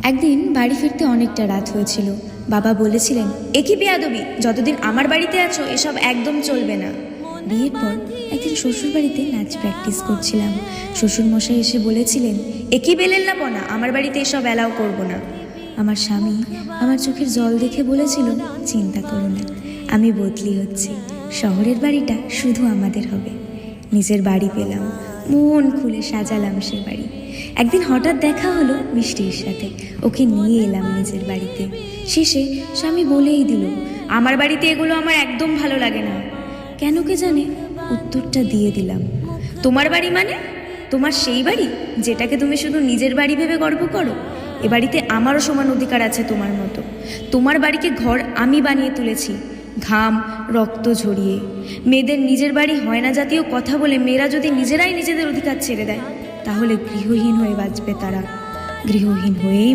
একদিন বাড়ি ফিরতে অনেকটা রাত হয়েছিল। বাবা বলেছিলেন, এ কি বেয়াদবি, যতদিন আমার বাড়িতে আছো এসব একদম চলবে না। বিয়ের পর একদিন শ্বশুর বাড়িতে নাচ প্র্যাকটিস করছিলাম। শ্বশুরমশাই এসে বলেছিলেন, এ কি বেলেল্লাপনা, আমার বাড়িতে এসব অ্যালাউ করবো না। আমার স্বামী আমার চোখের জল দেখে বলেছিল, চিন্তা করো না, আমি বদলি হচ্ছি, শহরের বাড়িটা শুধু আমাদের হবে। নিজের বাড়ি পেলাম, মন খুলে সাজালাম সে বাড়ি। একদিন হঠাৎ দেখা হলো মিষ্টির সাথে, ওকে নিয়ে এলাম নিজের বাড়িতে। শেষে স্বামী বলেই দিল, আমার বাড়িতে এগুলো আমার একদম ভালো লাগে না। কেন কে জানে উত্তরটা দিয়ে দিলাম, তোমার বাড়ি মানে তোমার সেই বাড়ি যেটাকে তুমি শুধু নিজের বাড়ি ভেবে গর্ব করো। এ বাড়িতে আমারও সমান অধিকার আছে তোমার মতো। তোমার বাড়িকে ঘর আমি বানিয়ে তুলেছি, ঘাম রক্ত ঝরিয়ে। মেয়েদের নিজের বাড়ি হয় না জাতীয় কথা বলে মেয়েরা যদি নিজেরাই নিজেদের অধিকার ছেড়ে দেয়, তাহলে গৃহহীন হয়ে বাঁচবে তারা, গৃহহীন হয়েই